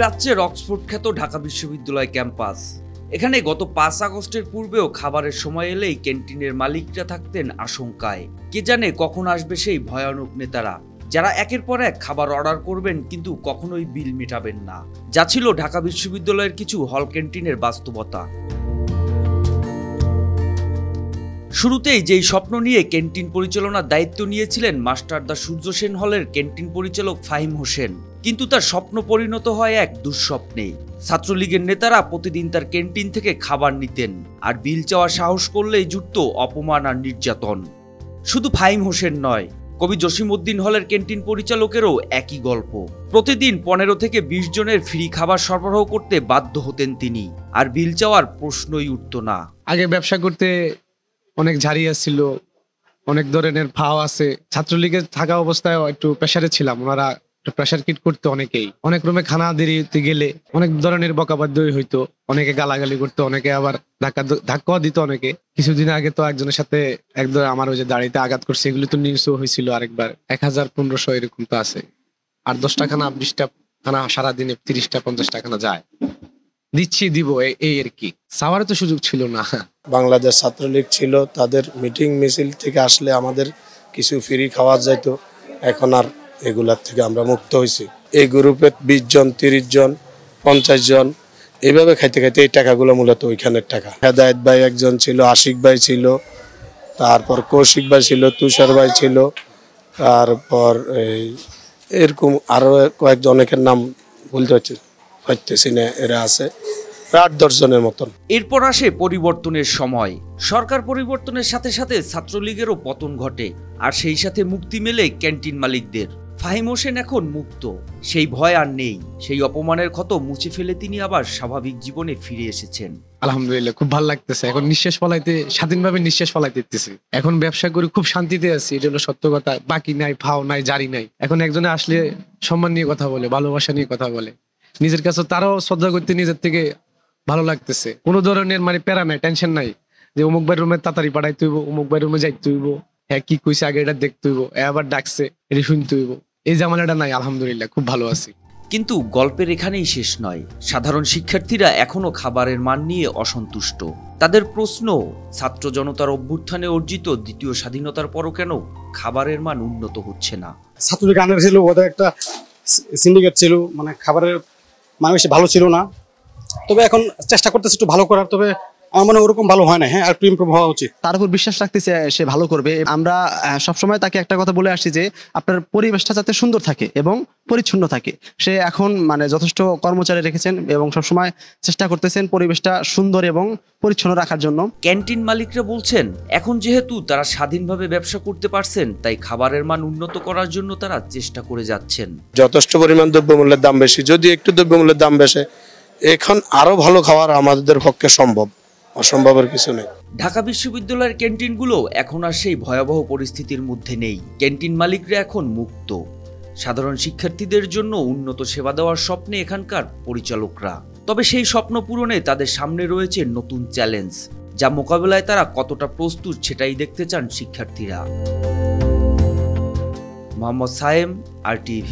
প্রাচ্যের অক্সফোর্ড খ্যাত ঢাকা বিশ্ববিদ্যালয় ক্যাম্পাস। এখানে গত 5 আগস্টের পূর্বেও খাবারের সময় এলেই ক্যান্টিনের মালিকরা থাকতেন আশঙ্কায়। কে জানে কখন আসবে সেই ভয়ানক নেতারা, যারা একের পর এক খাবার অর্ডার করবেন কিন্তু কখনোই বিল মেটাবেন না। যা ছিল ঢাকা বিশ্ববিদ্যালয়ের কিছু হল ক্যান্টিনের বাস্তবতা। শুরুতেই যেই স্বপ্ন নিয়ে ক্যান্টিন পরিচালনার দায়িত্ব নিয়েছিলেন মাস্টারদা সূর্য সেন হলের ক্যান্টিন পরিচালক ফাহিম হোসেন, কিন্তু তার স্বপ্ন পরিণত হয় এক দুঃস্বপ্নে। ছাত্রলীগের নেতারা প্রতিদিন তার ক্যান্টিন থেকে খাবার নিতেন, আর বিল চাওয়ার সাহস করলেই জুটত অপমান আর নির্যাতন। শুধু ফাহিম হোসেন নয়, কবি জসিমউদ্দিন হলের ক্যান্টিন পরিচালকেরও একই গল্প। প্রতিদিন 15 থেকে 20 জনের ফ্রি খাবার সরবরাহ করতে বাধ্য হতেন তিনি, আর বিল চাওয়ার প্রশ্নই উঠত না। আগে ব্যবসা করতে অনেক ঝাড়িয়া ছিল, অনেক ধরনের ফাও আছে। ছাত্রলীগে থাকা অবস্থায় একটু প্রেসারে ছিলাম, ওনারা প্রেসার কিট করতে অনেকেই। অনেক রুমে খানা দেরিতে গেলে অনেক ধরনের বকাবাদ্যই হইতো, অনেকে গালাগালি করতো, অনেকে আবার ধাক্কাও দিত। অনেকে কিছুদিন আগে তো একজনের সাথে একদম আমার ওই যে দাড়িতে আঘাত করছে, এগুলো তো নিউজও হয়েছিল। আরেকবার 1000-1500 এরকম তো আছে। আর 10টা খানা 20টা খানা সারাদিনে 30টা 50টা খানা যায়, দিচ্ছি দিব এই আর কি। সাওয়ারে তো সুযোগ ছিল না। বাংলাদেশ ছাত্রলীগ ছিল, তাদের মিটিং মিছিল থেকে আসলে আমাদের কিছু ফ্রি খাওয়া যেত। এখন আর এগুলার থেকে আমরা মুক্ত হয়েছি। এই গ্রুপে 20 জন 30 জন 50 জন এইভাবে খাইতে খাইতে এই টাকাগুলো মূলত ওইখানের টাকা। হেদায়েত ভাই একজন ছিল, আশিক ভাই ছিল, তারপর কৌশিক ভাই ছিল, তুষার ভাই ছিল, তারপর এরকম আরো কয়েকজন, অনেকের নাম বলতে পারতেছি না, এরা আছে 8-10 জনের মতন। এরপর আসে পরিবর্তনের সময়। সরকার পরিবর্তনের সাথে সাথে ছাত্রলীগেরও পতন ঘটে, আর সেই সাথে মুক্তি মেলে ক্যান্টিন মালিকদের। ফাহিম হোসেন এখন মুক্ত, সেই ভয় আর নেই। সেই অপমানের ক্ষত মুছে ফেলে তিনি আবার স্বাভাবিক জীবনে ফিরে এসেছেন। আলহামদুলিল্লাহ, খুব ভালো লাগতেছে। এখন নিঃশ্বাস ফলাইতে, স্বাধীনভাবে নিঃশ্বাস ফলাইতে দিতেছি। এখন ব্যবসা করি, খুব শান্তিতে আছি। এটা হলো সত্য কথা। বাকি নাই, ফাও নাই, জারি নাই। এখন একজনে আসলে সম্মান নিয়ে কথা বলে, ভালোবাসা নিয়ে কথা বলে। নিজের কাছে তারাও শ্রদ্ধা করতে নিজের থেকে ভালো লাগতেছে। কোনো ধরনের প্যারা নাই, টেনশন নাই যে অমুক ভাই রুমে তাড়াতাড়ি পাঠাইতে হইব, অমুক ভাই রুমে যাইতে হইব, হ্যাঁ কি কইছে আগে এটা দেখতে হইব, আবার ডাকছে এটা শুনতে হইব। এই জামালাটা নাই। আলহামদুলিল্লাহ, খুব ভালো আছি। কিন্তু গল্পের এখানেই শেষ নয়। সাধারণ শিক্ষার্থীরা এখনো খাবারের মান নিয়ে অসন্তুষ্ট। তাদের প্রশ্ন, ছাত্র জনতার অভ্যুত্থানে অর্জিত দ্বিতীয় স্বাধীনতার পরও কেন খাবারের মান উন্নত হচ্ছে না? ছাত্রলীগ আন্ডারে ছিল, ওদের একটা সিন্ডিকেট ছিল, খাবারের মান বেশি ভালো ছিল না। তবে এখন চেষ্টা করতেছে একটু ভালো করার, তবে আমার মনে ওরকম ভালো হয় না। হ্যাঁ, আর একটু ইমপ্রুভ হওয়া উচিত। তার উপর বিশ্বাস রাখতেছে সে ভালো করবে। আমরা সবসময় তাকে একটা কথা বলে আসছি যে আপনার পরিবেশটা যাতে সুন্দর থাকে এবং পরিচ্ছন্ন থাকে। সে এখন যথেষ্ট কর্মচারী রেখেছেন এবং সবসময় চেষ্টা করতেছেন পরিবেশটা সুন্দর এবং পরিচ্ছন্ন রাখার জন্য। ক্যান্টিন মালিকরা বলছেন, এখন যেহেতু তারা স্বাধীনভাবে ব্যবসা করতে পারছেন, তাই খাবারের মান উন্নত করার জন্য তারা চেষ্টা করে যাচ্ছেন। যথেষ্ট পরিমাণ দ্রব্যমূল্যের দাম বেশি, যদি একটু দ্রব্যমূল্যের দাম বেশি, এখন আরো ভালো খাওয়ার আমাদের পক্ষে সম্ভব, অসম্ভবের কিছু নেই। ঢাকা বিশ্ববিদ্যালয়ের ক্যান্টিনগুলো এখন আর সেই ভয়াবহ পরিস্থিতির মধ্যে নেই। ক্যান্টিন মালিকরা এখন মুক্ত। সাধারণ শিক্ষার্থীদের জন্য উন্নত সেবা দেওয়ার স্বপ্নে এখানকার পরিচালকরা। তবে সেই স্বপ্ন পূরণে তাদের সামনে রয়েছে নতুন চ্যালেঞ্জ, যা মোকাবেলায় তারা কতটা প্রস্তুত সেটাই দেখতে চান শিক্ষার্থীরা। মোহাম্মদ সায়েম, RTV।